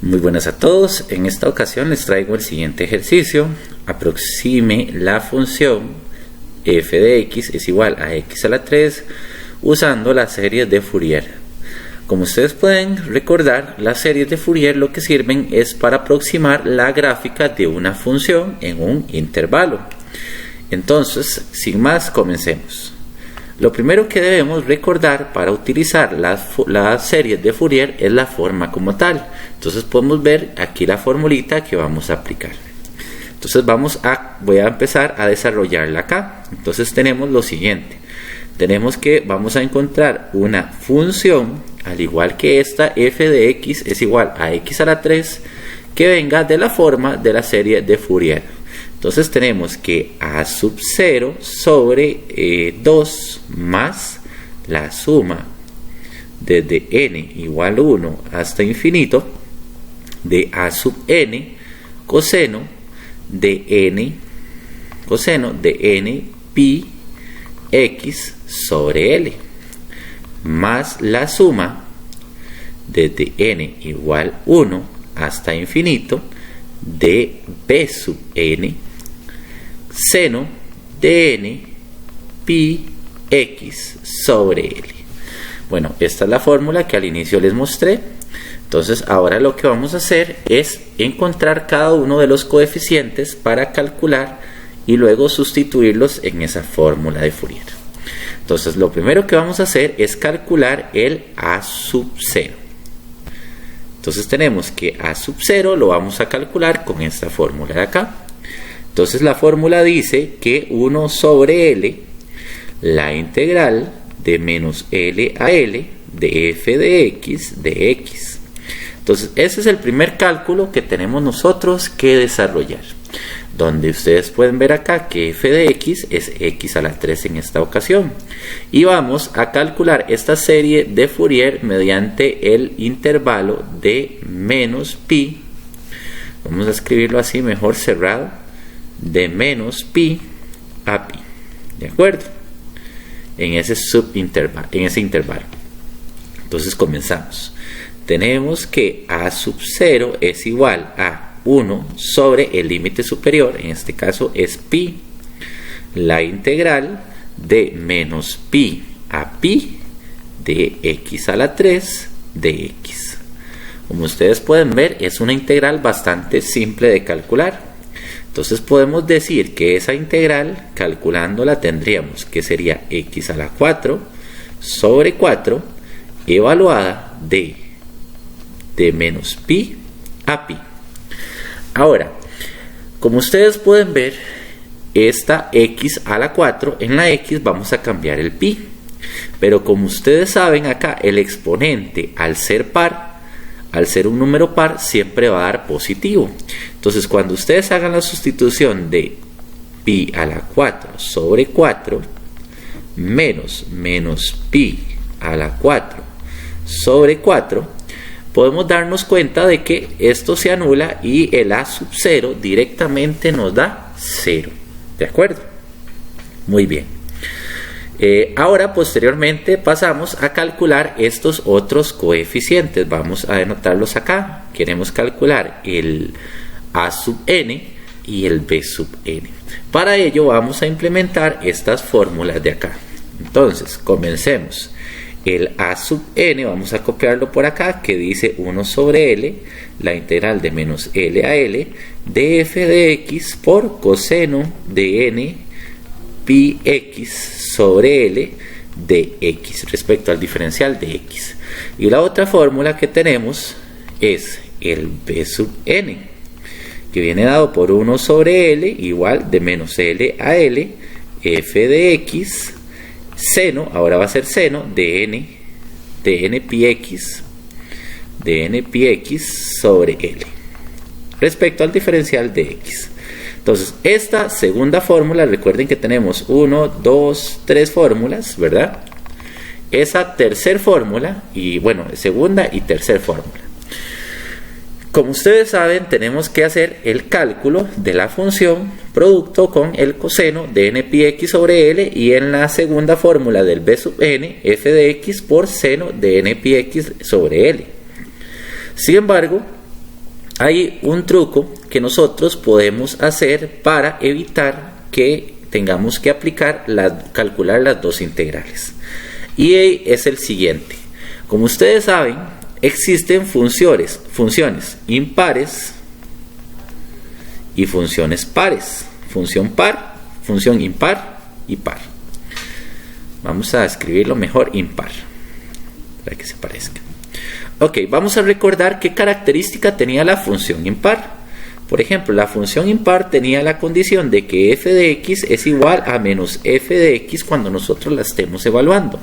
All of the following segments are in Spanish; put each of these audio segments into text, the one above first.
Muy buenas a todos. En esta ocasión les traigo el siguiente ejercicio. Aproxime la función f de x es igual a x a la 3 usando las series de Fourier. Como ustedes pueden recordar, las series de Fourier lo que sirven es para aproximar la gráfica de una función en un intervalo. Entonces, sin más, comencemos. Lo primero que debemos recordar para utilizar las series de Fourier es la forma como tal. Entonces podemos ver aquí la formulita que vamos a aplicar. Entonces voy a empezar a desarrollarla acá. Entonces tenemos lo siguiente. Tenemos que vamos a encontrar una función, al igual que esta, f de x es igual a x a la 3, que venga de la forma de la serie de Fourier. Entonces tenemos que a sub 0 sobre 2 más la suma desde n igual a 1 hasta infinito de a sub n coseno de n pi x sobre l más la suma desde n igual a 1 hasta infinito de b sub n seno de n pi x sobre l. Bueno, esta es la fórmula que al inicio les mostré. Entonces ahora lo que vamos a hacer es encontrar cada uno de los coeficientes para calcular y luego sustituirlos en esa fórmula de Fourier. Entonces lo primero que vamos a hacer es calcular el a sub 0. Entonces tenemos que a sub 0 lo vamos a calcular con esta fórmula de acá. Entonces la fórmula dice que 1 sobre L, la integral de menos L a L de f de x. Entonces ese es el primer cálculo que tenemos nosotros que desarrollar. Donde ustedes pueden ver acá que f de x es x a la 3 en esta ocasión. Y vamos a calcular esta serie de Fourier mediante el intervalo de menos pi. Vamos a escribirlo así mejor cerrado. De menos pi a pi, ¿de acuerdo? En ese intervalo. Entonces comenzamos. Tenemos que a sub 0 es igual a 1 sobre el límite superior, en este caso es pi, la integral de menos pi a pi de x a la 3 de x. Como ustedes pueden ver, es una integral bastante simple de calcular. Entonces podemos decir que esa integral, calculándola, tendríamos que sería x a la 4 sobre 4 evaluada de menos pi a pi. Ahora, como ustedes pueden ver, esta x a la 4, en la x vamos a cambiar el pi. Pero como ustedes saben acá, el exponente al ser par, al ser un número par, siempre va a dar positivo. Entonces cuando ustedes hagan la sustitución de pi a la 4 sobre 4 menos pi a la 4 sobre 4, podemos darnos cuenta de que esto se anula y el a sub 0 directamente nos da 0. ¿De acuerdo? Muy bien. Ahora posteriormente pasamos a calcular estos otros coeficientes. Vamos a anotarlos acá. Queremos calcular el a sub n y el b sub n. Para ello vamos a implementar estas fórmulas de acá. Entonces comencemos. El a sub n vamos a copiarlo por acá, que dice 1 sobre l, la integral de menos l a l de f de x por coseno de n pi x sobre l de x respecto al diferencial de x. Y la otra fórmula que tenemos es el b sub n, que viene dado por 1 sobre l igual de menos l a l f de x seno, ahora va a ser seno de n pi x sobre l respecto al diferencial de x. Entonces esta segunda fórmula, recuerden que tenemos 1, 2, 3 fórmulas, ¿verdad? Esa tercera fórmula, y bueno, segunda y tercera fórmula. Como ustedes saben, tenemos que hacer el cálculo de la función producto con el coseno de n pi x sobre l, y en la segunda fórmula del b sub n, f de x por seno de n pi x sobre l. Sin embargo, hay un truco que nosotros podemos hacer para evitar que tengamos que calcular las dos integrales. Y es el siguiente. Como ustedes saben, existen funciones impares y funciones pares. Función par, función impar y par. Vamos a escribirlo mejor impar, para que se parezca. Ok, vamos a recordar qué característica tenía la función impar. Por ejemplo, la función impar tenía la condición de que f de x es igual a menos f de x cuando nosotros la estemos evaluando.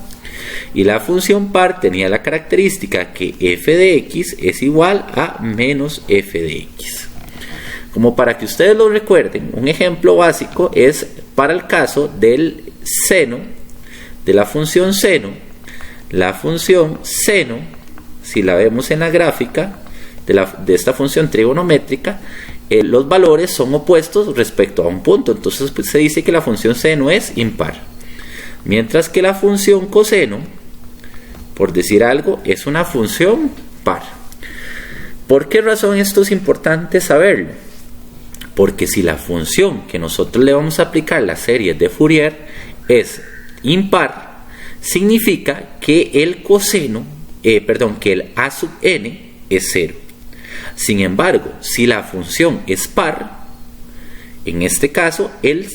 Y la función par tenía la característica que f de x es igual a menos f de x. Como para que ustedes lo recuerden, un ejemplo básico es para el caso del seno, de la función seno. La función seno, si la vemos en la gráfica de esta función trigonométrica, los valores son opuestos respecto a un punto. Entonces pues, se dice que la función seno es impar. Mientras que la función coseno, por decir algo, es una función par. ¿Por qué razón esto es importante saberlo? Porque si la función que nosotros le vamos a aplicar la serie de Fourier es impar, significa que el coseno, que el a sub n es 0. Sin embargo, si la función es par, en este caso el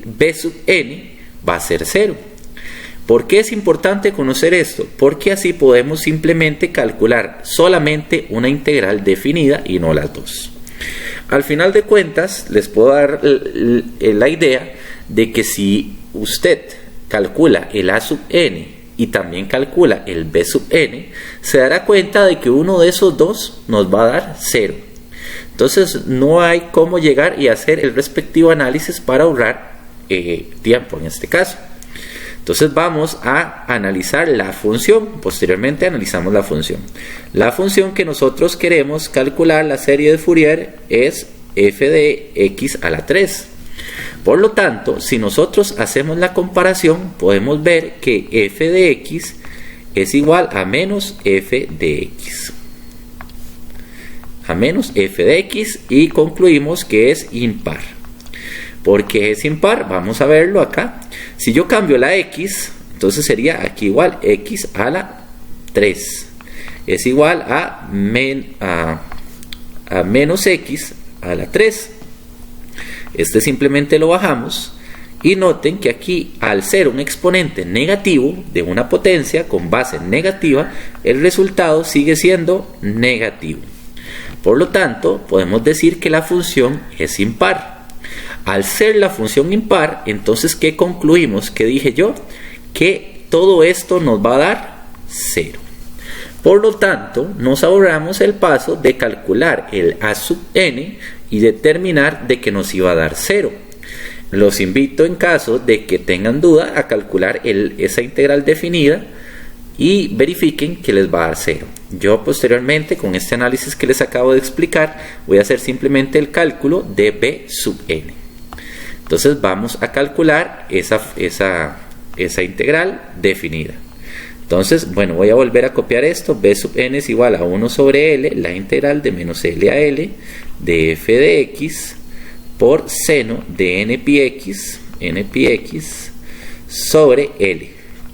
b sub n va a ser 0. ¿Por qué es importante conocer esto? Porque así podemos simplemente calcular solamente una integral definida y no las dos. Al final de cuentas, les puedo dar la idea de que si usted calcula el a sub n y también calcula el b sub n, se dará cuenta de que uno de esos dos nos va a dar 0. Entonces no hay cómo llegar y hacer el respectivo análisis para ahorrar tiempo en este caso. Entonces vamos a analizar la función. Posteriormente analizamos la función. La función que nosotros queremos calcular, la serie de Fourier, es f de x a la 3. Por lo tanto, si nosotros hacemos la comparación, podemos ver que f de x es igual a menos f de x. A menos f de x, y concluimos que es impar. ¿Por qué es impar? Vamos a verlo acá. Si yo cambio la x, entonces sería aquí igual x a la 3. Es igual a menos x a la 3. Este simplemente lo bajamos. Y noten que aquí, al ser un exponente negativo de una potencia con base negativa, el resultado sigue siendo negativo. Por lo tanto, podemos decir que la función es impar. Al ser la función impar, entonces, ¿qué concluimos? ¿Qué dije yo? Que todo esto nos va a dar 0. Por lo tanto, nos ahorramos el paso de calcular el a sub n y determinar de que nos iba a dar 0. Los invito, en caso de que tengan duda, a calcular esa integral definida y verifiquen que les va a dar 0. Yo posteriormente, con este análisis que les acabo de explicar, voy a hacer simplemente el cálculo de b sub n. Entonces vamos a calcular esa integral definida. Entonces, bueno, voy a volver a copiar esto. B sub n es igual a 1 sobre L, la integral de menos L a L de f de x por seno de n pi x sobre L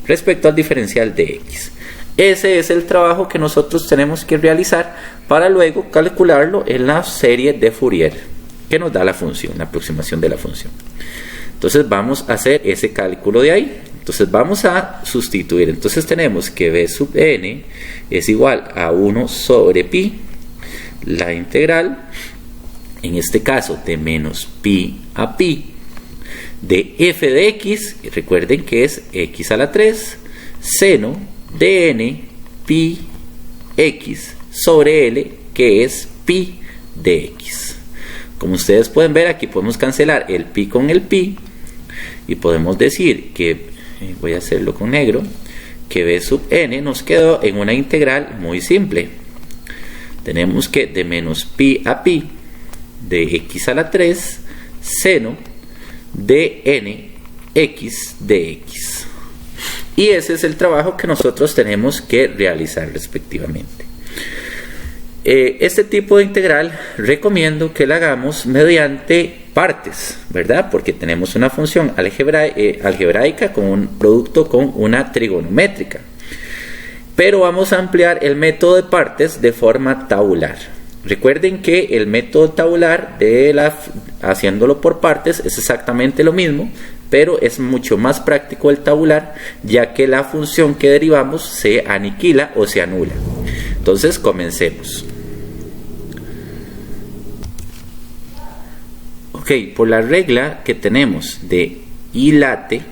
respecto al diferencial de x. Ese es el trabajo que nosotros tenemos que realizar para luego calcularlo en la serie de Fourier que nos da la función, la aproximación de la función. Entonces vamos a hacer ese cálculo de ahí. Entonces vamos a sustituir. Entonces tenemos que b sub n es igual a 1 sobre pi, la integral, en este caso de menos pi a pi, de f de x, recuerden que es x a la 3, seno de n pi x sobre L, que es pi de x. Como ustedes pueden ver, aquí podemos cancelar el pi con el pi y podemos decir que, voy a hacerlo con negro, que b sub n nos quedó en una integral muy simple. Tenemos que de menos pi a pi de x a la 3 seno de n x de x. Y ese es el trabajo que nosotros tenemos que realizar respectivamente. Este tipo de integral recomiendo que la hagamos mediante partes, ¿verdad? Porque tenemos una función algebraica con un producto con una trigonométrica. Pero vamos a ampliar el método de partes de forma tabular. Recuerden que el método tabular haciéndolo por partes es exactamente lo mismo, pero es mucho más práctico el tabular, ya que la función que derivamos se aniquila o se anula. Entonces comencemos. Ok, por la regla que tenemos de I late,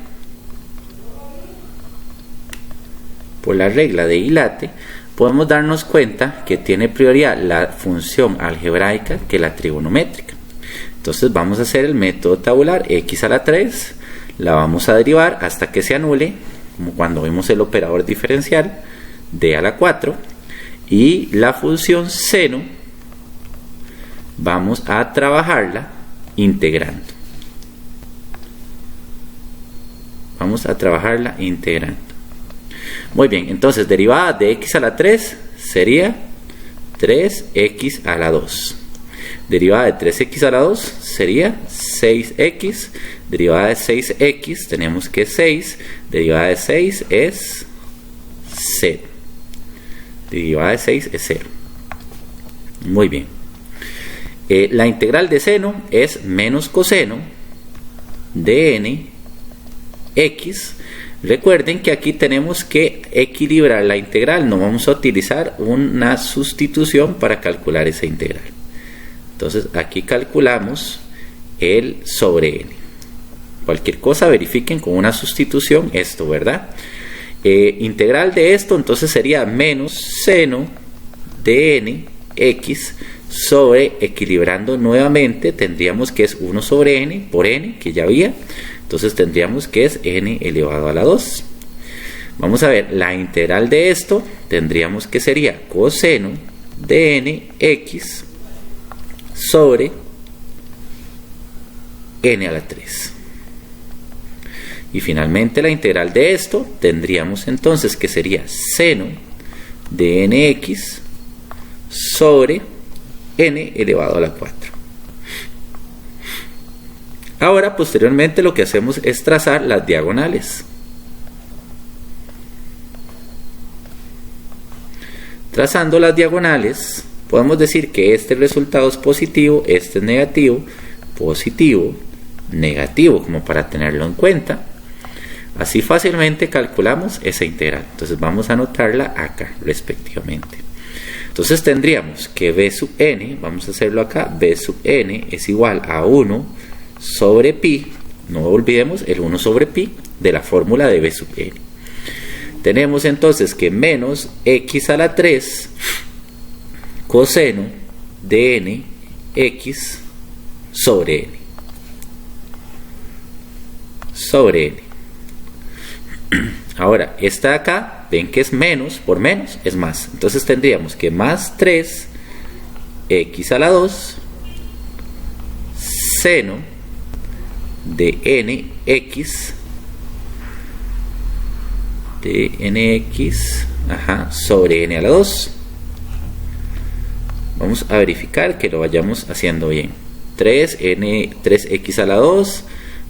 podemos darnos cuenta que tiene prioridad la función algebraica que la trigonométrica. Entonces vamos a hacer el método tabular. X a la 3 la vamos a derivar hasta que se anule, como cuando vimos el operador diferencial, D a la 4, y la función seno vamos a trabajarla integrando. Muy bien, entonces derivada de x a la 3 sería 3x a la 2. Derivada de 3x a la 2 sería 6x. Derivada de 6x tenemos que 6. Derivada de 6 es 0. Derivada de 6 es 0. Muy bien. La integral de seno es menos coseno de n x. Recuerden que aquí tenemos que equilibrar la integral, no vamos a utilizar una sustitución para calcular esa integral. Entonces aquí calculamos el sobre n. Cualquier cosa verifiquen con una sustitución esto, ¿verdad? Integral de esto entonces sería menos seno de n x sobre, equilibrando nuevamente, tendríamos que es 1 sobre n por n, que ya había. Entonces tendríamos que es n elevado a la 2. Vamos a ver, la integral de esto tendríamos que sería coseno de n x sobre n a la 3. Y finalmente la integral de esto tendríamos entonces que sería seno de nx sobre n elevado a la 4. Ahora, posteriormente, lo que hacemos es trazar las diagonales. Trazando las diagonales, podemos decir que este resultado es positivo, este es negativo, positivo, negativo, como para tenerlo en cuenta. Así fácilmente calculamos esa integral. Entonces vamos a anotarla acá, respectivamente. Entonces tendríamos que b sub n, vamos a hacerlo acá, b sub n es igual a 1 sobre pi, no olvidemos el 1 sobre pi de la fórmula de b sub n. Tenemos entonces que menos x a la 3 coseno de n x sobre n. Sobre n. Ahora, esta de acá, ven que es menos, por menos es más. Entonces tendríamos que más 3 x a la 2 seno de nx sobre n a la 2. Vamos a verificar que lo vayamos haciendo bien. 3x a la 2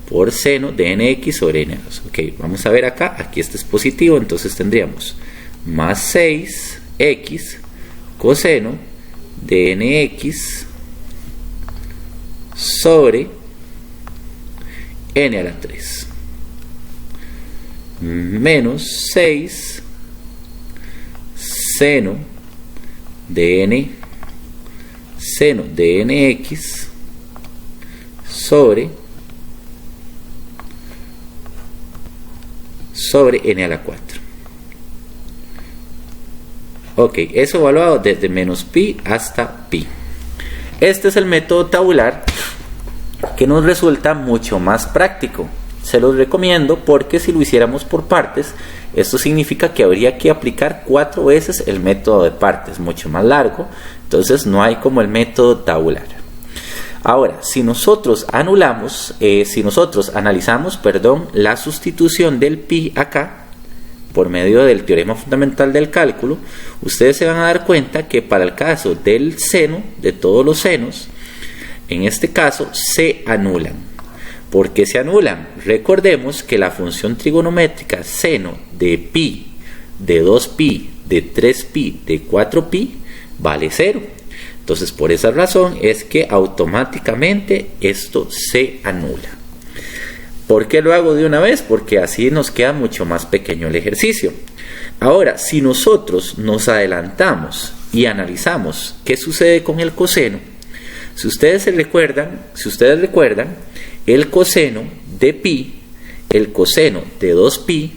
por seno de nx sobre n a la 2. Ok, vamos a ver acá, aquí este es positivo, entonces tendríamos más 6x coseno de nx sobre n a la 3 menos 6 seno de nx sobre n a la 4. Ok, eso evaluado desde menos pi hasta pi. Este es el método tabular que nos resulta mucho más práctico. Se los recomiendo porque si lo hiciéramos por partes, esto significa que habría que aplicar 4 veces el método de partes, mucho más largo. Entonces no hay como el método tabular. Ahora, si nosotros analizamos, la sustitución del pi acá, por medio del teorema fundamental del cálculo, ustedes se van a dar cuenta que para el caso del seno, de todos los senos, en este caso se anulan. ¿Por qué se anulan? Recordemos que la función trigonométrica seno de pi, de 2pi, de 3pi, de 4pi, vale 0. Entonces, por esa razón es que automáticamente esto se anula. ¿Por qué lo hago de una vez? Porque así nos queda mucho más pequeño el ejercicio. Ahora, si nosotros nos adelantamos y analizamos qué sucede con el coseno, si ustedes recuerdan, el coseno de pi, el coseno de 2pi,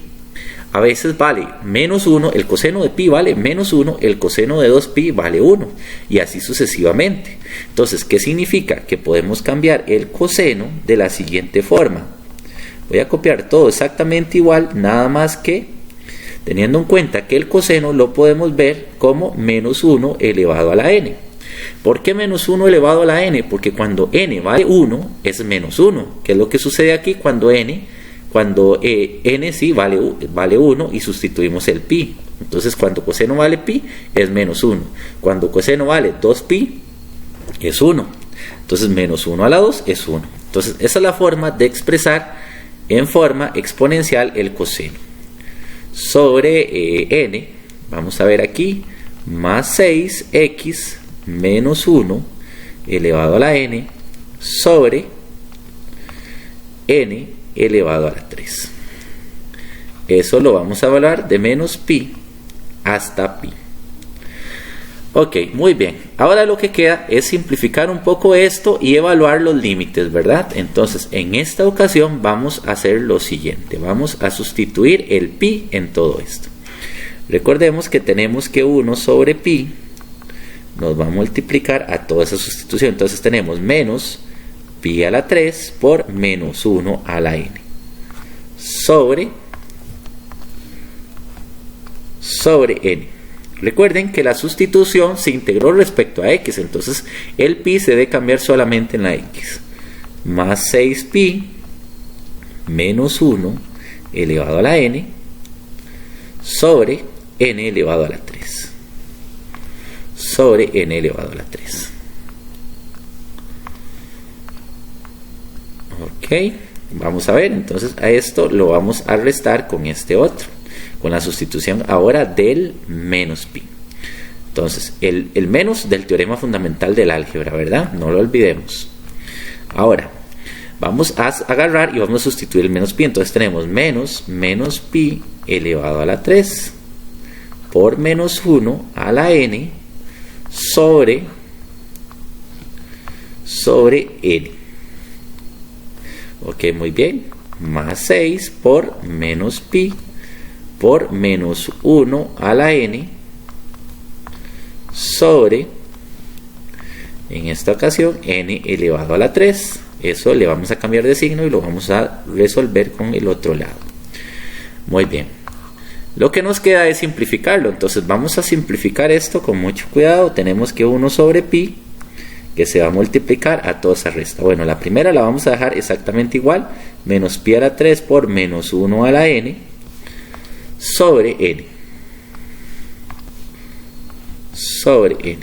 a veces vale menos 1, el coseno de pi vale menos 1, el coseno de 2pi vale 1, y así sucesivamente. Entonces, ¿qué significa? Que podemos cambiar el coseno de la siguiente forma. Voy a copiar todo exactamente igual, nada más que teniendo en cuenta que el coseno lo podemos ver como menos 1 elevado a la n. ¿Por qué menos 1 elevado a la n? Porque cuando n vale 1 es menos 1. ¿Qué es lo que sucede aquí cuando n sí vale 1 y sustituimos el pi? Entonces cuando coseno vale pi es menos 1. Cuando coseno vale 2pi es 1. Entonces menos 1 a la 2 es 1. Entonces esa es la forma de expresar en forma exponencial el coseno. Sobre n, vamos a ver aquí, más 6x menos 1 elevado a la n sobre n elevado a la 3. Eso lo vamos a evaluar de menos pi hasta pi. Ok, muy bien. Ahora lo que queda es simplificar un poco esto y evaluar los límites, ¿verdad? Entonces, en esta ocasión vamos a hacer lo siguiente. Vamos a sustituir el pi en todo esto. Recordemos que tenemos que 1 sobre pi nos va a multiplicar a toda esa sustitución. Entonces tenemos menos pi a la 3 por menos 1 a la n sobre n. Recuerden que la sustitución se integró respecto a x, entonces el pi se debe cambiar solamente en la x. Más 6pi menos 1 elevado a la n sobre n elevado a la 3. Sobre n elevado a la 3. Ok, vamos a ver, entonces a esto lo vamos a restar con este otro, con la sustitución ahora del menos pi. Entonces, el menos del teorema fundamental del álgebra, ¿verdad? No lo olvidemos. Ahora, vamos a agarrar y vamos a sustituir el menos pi. Entonces tenemos menos pi elevado a la 3 por menos 1 a la n sobre n. Ok, muy bien. Más 6 por menos pi por menos 1 a la n sobre, en esta ocasión, n elevado a la 3. Eso le vamos a cambiar de signo y lo vamos a resolver con el otro lado. Muy bien. Lo que nos queda es simplificarlo. Entonces vamos a simplificar esto con mucho cuidado. Tenemos que 1 sobre pi, que se va a multiplicar a toda esa resta. Bueno, la primera la vamos a dejar exactamente igual. Menos pi a la 3 por menos 1 a la n sobre n. Sobre n.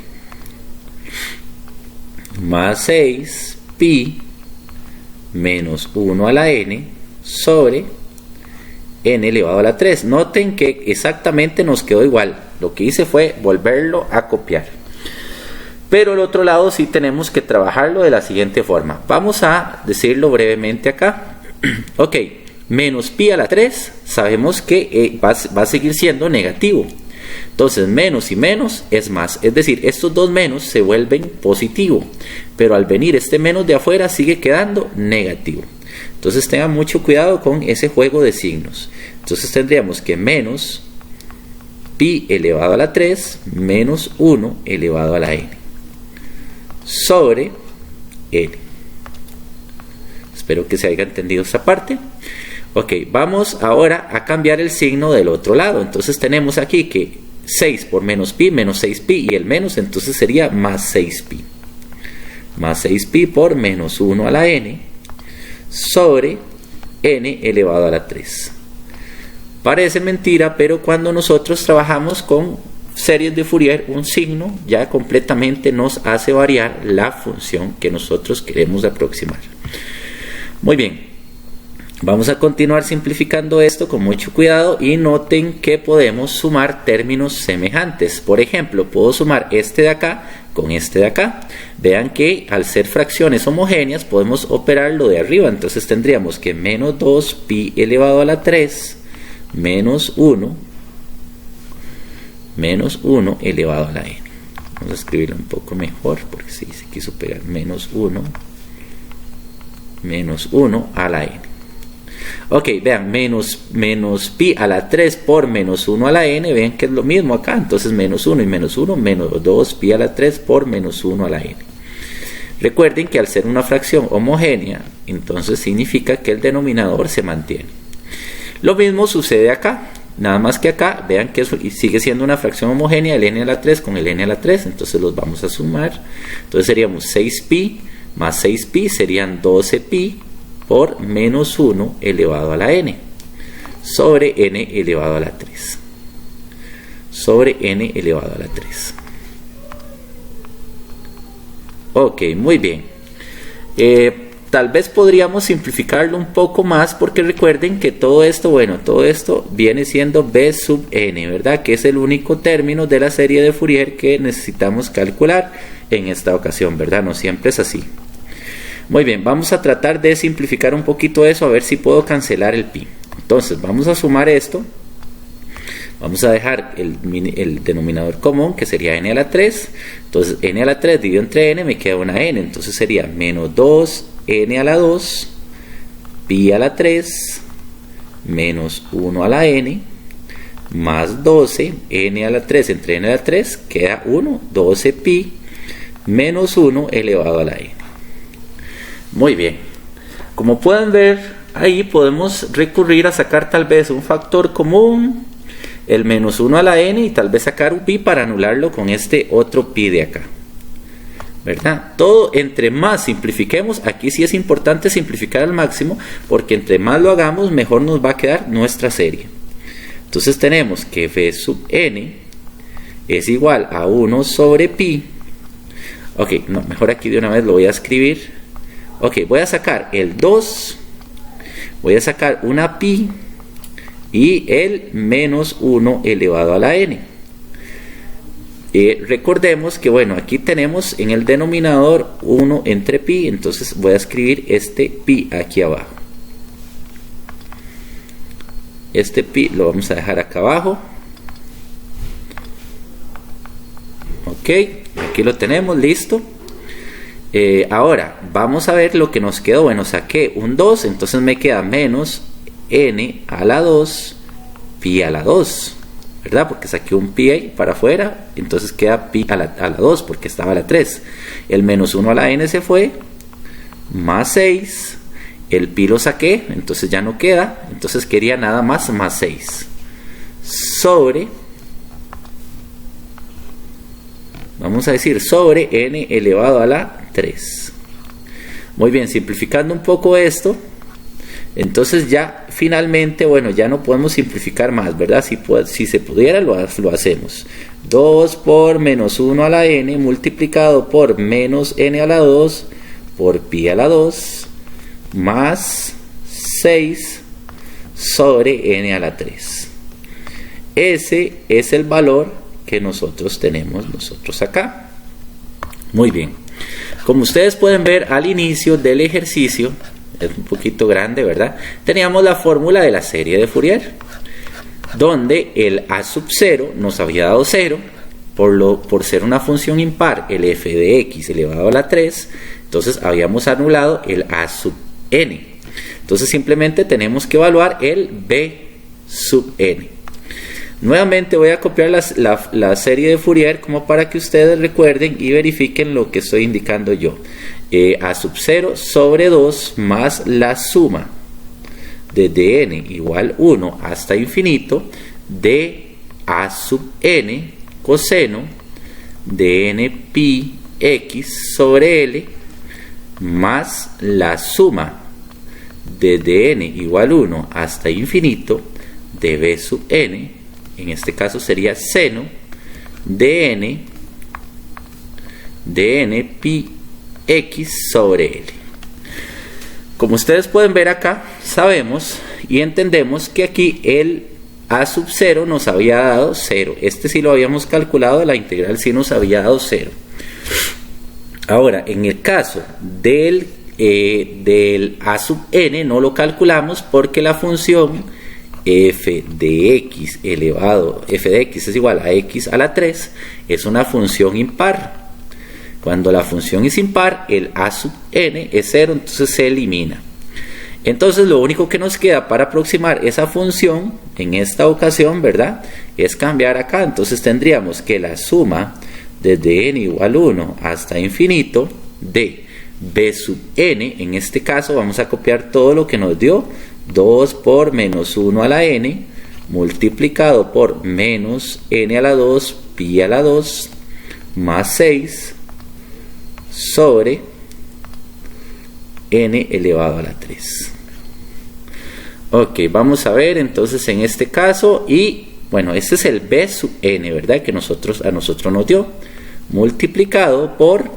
Más 6 pi menos 1 a la n sobre n elevado a la 3. Noten que exactamente nos quedó igual. Lo que hice fue volverlo a copiar. Pero el otro lado sí tenemos que trabajarlo de la siguiente forma. Vamos a decirlo brevemente acá. Ok, menos pi a la 3 sabemos que va a seguir siendo negativo. Entonces menos y menos es más. Es decir, estos dos menos se vuelven positivo. Pero al venir este menos de afuera sigue quedando negativo. Entonces tengan mucho cuidado con ese juego de signos. Entonces tendríamos que menos pi elevado a la 3 menos 1 elevado a la n sobre n. Espero que se haya entendido esta parte. Ok, vamos ahora a cambiar el signo del otro lado. Entonces tenemos aquí que 6 por menos pi, menos 6pi y el menos, entonces sería más 6pi. Más 6pi por menos 1 a la n sobre n elevado a la 3. Parece mentira, pero cuando nosotros trabajamos con series de Fourier, un signo ya completamente nos hace variar la función que nosotros queremos aproximar. Muy bien, vamos a continuar simplificando esto con mucho cuidado y noten que podemos sumar términos semejantes. Por ejemplo, puedo sumar este de acá con este de acá. Vean que al ser fracciones homogéneas podemos operar lo de arriba, entonces tendríamos que menos 2 pi elevado a la 3 menos 1 elevado a la n. Vamos a escribirlo un poco mejor porque sí, se quiso pegar menos 1 a la n. Ok, vean, menos pi a la 3 por menos 1 a la n, vean que es lo mismo acá, entonces menos 1 y menos 1, menos 2 pi a la 3 por menos 1 a la n. Recuerden que al ser una fracción homogénea, entonces significa que el denominador se mantiene. Lo mismo sucede acá, nada más que acá, vean que eso sigue siendo una fracción homogénea, el n a la 3 con el n a la 3, entonces los vamos a sumar. Entonces seríamos 6pi más 6pi serían 12pi por menos 1 elevado a la n sobre n elevado a la 3 sobre n elevado a la 3. Ok, muy bien. Tal vez podríamos simplificarlo un poco más porque recuerden que todo esto, bueno, todo esto viene siendo b sub n, ¿verdad? Que es el único término de la serie de Fourier que necesitamos calcular en esta ocasión, ¿verdad? No siempre es así. Muy bien, vamos a tratar de simplificar un poquito eso, a ver si puedo cancelar el pi. Entonces, vamos a sumar esto. Vamos a dejar el denominador común, que sería n a la 3. Entonces, n a la 3 dividido entre n, me queda una n. Entonces sería menos 2 n a la 2, pi a la 3, menos 1 a la n, más 12, n a la 3 entre n a la 3, queda 1, 12 pi, menos 1 elevado a la n. Muy bien, como pueden ver ahí podemos recurrir a sacar tal vez un factor común, el menos 1 a la n, y tal vez sacar un pi para anularlo con este otro pi de acá, ¿verdad? Todo entre más simplifiquemos, aquí sí es importante simplificar al máximo porque entre más lo hagamos mejor nos va a quedar nuestra serie. Entonces tenemos que v sub n es igual a 1 sobre pi. Ok, no, mejor aquí de una vez lo voy a escribir. Ok, voy a sacar el 2, voy a sacar una pi y el menos 1 elevado a la n. Recordemos que bueno, aquí tenemos en el denominador 1 entre pi, entonces voy a escribir este pi aquí abajo. Este pi lo vamos a dejar acá abajo. Ok, aquí lo tenemos, listo. Ahora vamos a ver lo que nos quedó. Bueno, saqué un 2, entonces me queda menos n a la 2 pi a la 2, ¿verdad? Porque saqué un pi ahí para afuera, entonces queda pi a la 2 porque estaba a la 3. El menos 1 a la n se fue, más 6, el pi lo saqué, entonces ya no queda, entonces quería nada más 6 sobre, vamos a decir sobre n elevado a la 3. Muy bien, simplificando un poco esto, entonces ya finalmente, bueno, ya no podemos simplificar más, ¿verdad? Si se pudiera lo hacemos. 2 por menos 1 a la n multiplicado por menos n a la 2 por pi a la 2 más 6 sobre n a la 3. Ese es el valor que nosotros tenemos acá. Muy bien. Como ustedes pueden ver al inicio del ejercicio, es un poquito grande, ¿verdad? Teníamos la fórmula de la serie de Fourier, donde el a sub 0 nos había dado 0, por ser una función impar, el f de x elevado a la 3, entonces habíamos anulado el a sub n. Entonces simplemente tenemos que evaluar el b sub n. Nuevamente voy a copiar la serie de Fourier como para que ustedes recuerden y verifiquen lo que estoy indicando yo. A sub 0 sobre 2 más la suma desde n igual 1 hasta infinito de a sub n coseno de n pi x sobre l más la suma desde n igual 1 hasta infinito de b sub n, en este caso sería seno de n pi x sobre L. Como ustedes pueden ver acá, sabemos y entendemos que aquí el a sub 0 nos había dado 0. Este sí lo habíamos calculado, la integral sí nos había dado 0. Ahora, en el caso del a sub n no lo calculamos porque la función f de x es igual a x a la 3 es una función impar. Cuando la función es impar, el a sub n es 0, entonces se elimina. Entonces lo único que nos queda para aproximar esa función en esta ocasión, ¿verdad?, es cambiar acá. Entonces tendríamos que la suma desde n igual 1 hasta infinito de b sub n, en este caso vamos a copiar todo lo que nos dio, 2 por menos 1 a la n multiplicado por menos n a la 2 pi a la 2 más 6 sobre n elevado a la 3. Ok, vamos a ver entonces en este caso, y bueno, este es el b sub n, ¿verdad?, que a nosotros nos dio, multiplicado por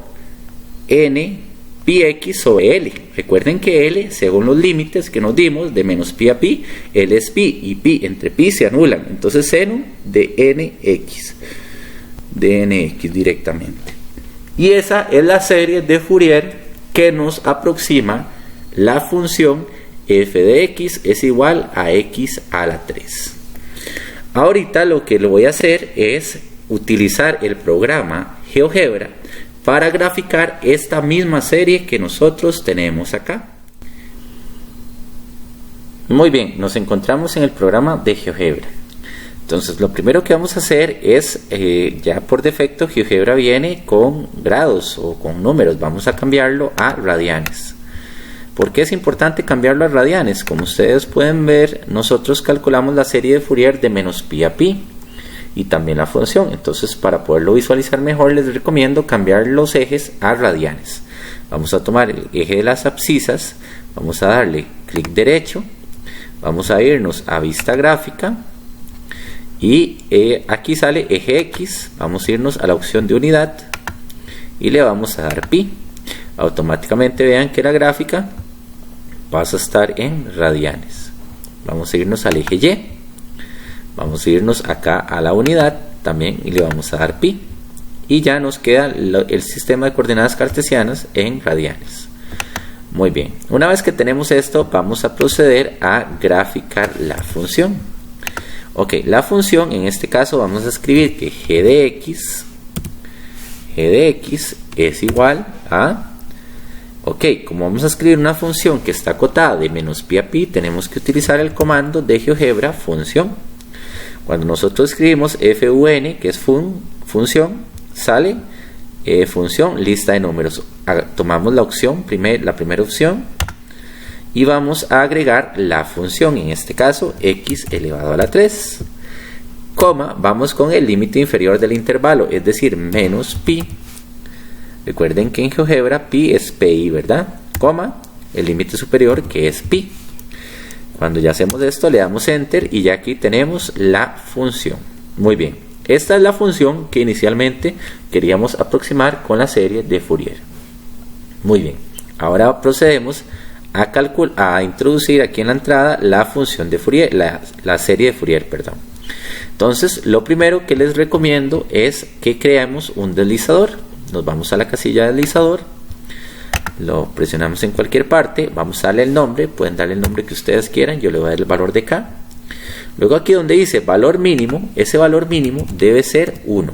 n pi x sobre L. Recuerden que L, según los límites que nos dimos de menos pi a pi, L es pi y pi entre pi se anulan, entonces seno de nx directamente. Y esa es la serie de Fourier que nos aproxima la función f de x es igual a x a la 3. Ahorita lo que lo voy a hacer es utilizar el programa GeoGebra para graficar esta misma serie que nosotros tenemos acá. Muy bien, nos encontramos en el programa de GeoGebra. Entonces lo primero que vamos a hacer es, ya por defecto GeoGebra viene con grados o con números, vamos a cambiarlo a radianes. ¿Por qué es importante cambiarlo a radianes? Como ustedes pueden ver, nosotros calculamos la serie de Fourier de menos pi a pi y también la función. Entonces, para poderlo visualizar mejor, les recomiendo cambiar los ejes a radianes. Vamos a tomar el eje de las abscisas, vamos a darle clic derecho, vamos a irnos a vista gráfica y aquí sale eje X, vamos a irnos a la opción de unidad y le vamos a dar pi. Automáticamente vean que la gráfica pasa a estar en radianes. Vamos a irnos al eje Y, vamos a irnos acá a la unidad también y le vamos a dar pi y ya nos queda el sistema de coordenadas cartesianas en radianes. Muy bien, una vez que tenemos esto, vamos a proceder a graficar la función. Ok, la función en este caso vamos a escribir que g de x es igual a, ok, como vamos a escribir una función que está acotada de menos pi a pi, tenemos que utilizar el comando de GeoGebra función. Cuando nosotros escribimos fun, que es función, sale función lista de números. Tomamos la opción, la primera opción, y vamos a agregar la función, en este caso x elevado a la 3, coma, vamos con el límite inferior del intervalo, es decir, menos pi. Recuerden que en GeoGebra pi es pi, ¿verdad? Coma, el límite superior que es pi. Cuando ya hacemos esto, le damos enter y ya aquí tenemos la función. Muy bien, esta es la función que inicialmente queríamos aproximar con la serie de Fourier. Muy bien, ahora procedemos a introducir aquí en la entrada la función de Fourier, la serie de Fourier, perdón. Entonces, lo primero que les recomiendo es que creemos un deslizador. Nos vamos a la casilla de deslizador, lo presionamos en cualquier parte, vamos a darle el nombre, pueden darle el nombre que ustedes quieran, yo le voy a dar el valor de K. Luego aquí donde dice valor mínimo, ese valor mínimo debe ser 1.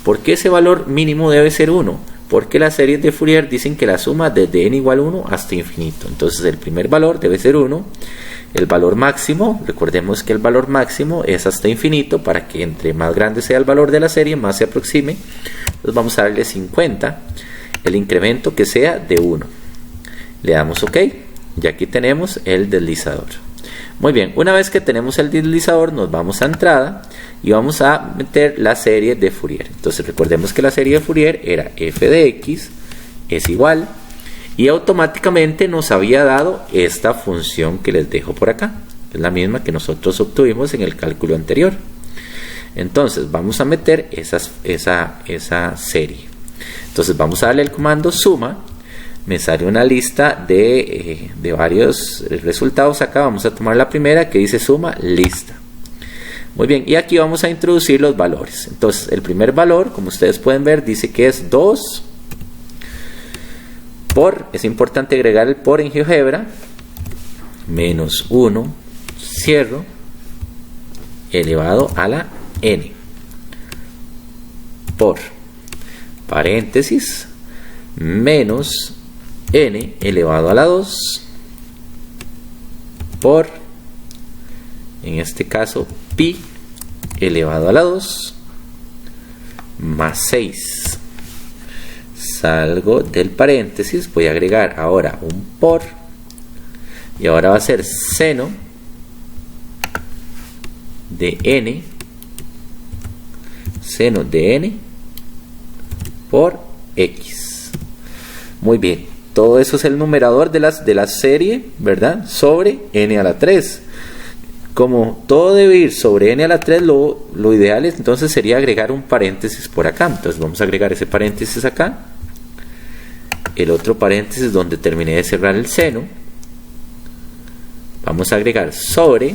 ¿Por qué ese valor mínimo debe ser 1? Porque las series de Fourier dicen que la suma desde n igual 1 hasta infinito. Entonces el primer valor debe ser 1. El valor máximo, recordemos que el valor máximo es hasta infinito, para que entre más grande sea el valor de la serie, más se aproxime. Entonces vamos a darle 50, el incremento que sea de 1. Le damos OK, y aquí tenemos el deslizador. Muy bien, una vez que tenemos el deslizador, nos vamos a entrada y vamos a meter la serie de Fourier. Entonces recordemos que la serie de Fourier era f de x es igual, y automáticamente nos había dado esta función que les dejo por acá, es la misma que nosotros obtuvimos en el cálculo anterior. Entonces vamos a meter esa serie. Entonces vamos a darle el comando suma, me sale una lista de varios resultados. Acá vamos a tomar la primera que dice suma lista. Muy bien, y aquí vamos a introducir los valores. Entonces el primer valor, como ustedes pueden ver, dice que es 2 por, es importante agregar el por en GeoGebra, menos 1, cierro, elevado a la n, por, paréntesis, menos n elevado a la 2, por, en este caso, pi elevado a la 2, más 6. Salgo del paréntesis, voy a agregar ahora un por, y ahora va a ser seno de n, por x. Muy bien, todo eso es el numerador de la serie, ¿verdad? Sobre n a la 3. Como todo debe ir sobre n a la 3, lo ideal es, entonces sería agregar un paréntesis por acá. Entonces vamos a agregar ese paréntesis acá, el otro paréntesis donde terminé de cerrar el seno, vamos a agregar sobre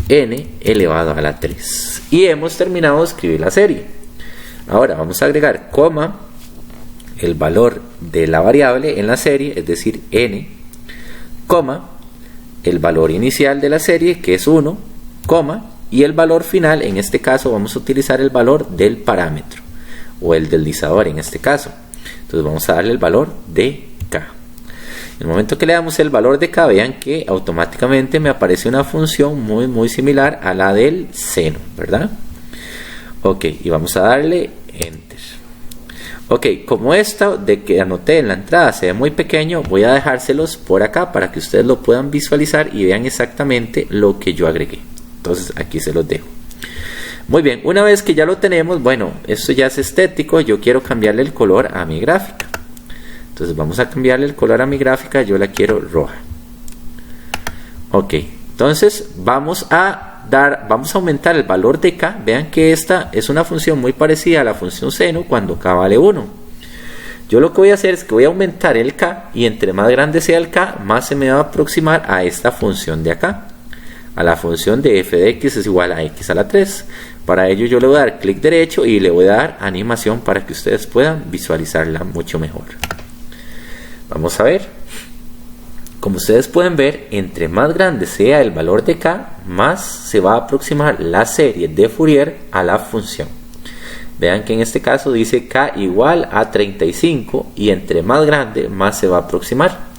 n elevado a la 3, y hemos terminado de escribir la serie. Ahora vamos a agregar coma, el valor de la variable en la serie, es decir n, coma, el valor inicial de la serie, que es 1, coma, y el valor final, en este caso vamos a utilizar el valor del parámetro, o el deslizador en este caso. Entonces vamos a darle el valor de k. En el momento que le damos el valor de k, vean que automáticamente me aparece una función muy similar a la del seno, ¿verdad? Ok, y vamos a darle enter. Ok, como esto de que anoté en la entrada se ve muy pequeño, voy a dejárselos por acá para que ustedes lo puedan visualizar y vean exactamente lo que yo agregué. Entonces aquí se los dejo. Muy bien, una vez que ya lo tenemos, bueno, esto ya es estético, yo quiero cambiarle el color a mi gráfica. Entonces vamos a cambiarle el color a mi gráfica, yo la quiero roja. Ok, entonces vamos a aumentar el valor de k. Vean que esta es una función muy parecida a la función seno cuando k vale 1. Yo lo que voy a hacer es que voy a aumentar el k, y entre más grande sea el k, más se me va a aproximar a esta función de acá, a la función de f de x es igual a x a la 3. Para ello yo le voy a dar clic derecho y le voy a dar animación para que ustedes puedan visualizarla mucho mejor. Vamos a ver. Como ustedes pueden ver, entre más grande sea el valor de k, más se va a aproximar la serie de Fourier a la función. Vean que en este caso dice k igual a 35, y entre más grande, más se va a aproximar.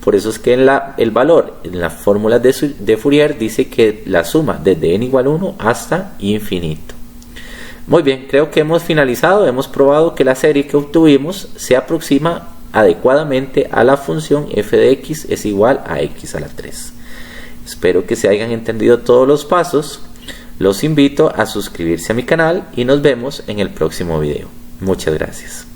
Por eso es que el valor en la fórmula de Fourier dice que la suma desde n igual a 1 hasta infinito. Muy bien, creo que hemos finalizado. Hemos probado que la serie que obtuvimos se aproxima adecuadamente a la función f de x es igual a x a la 3. Espero que se hayan entendido todos los pasos. Los invito a suscribirse a mi canal y nos vemos en el próximo video. Muchas gracias.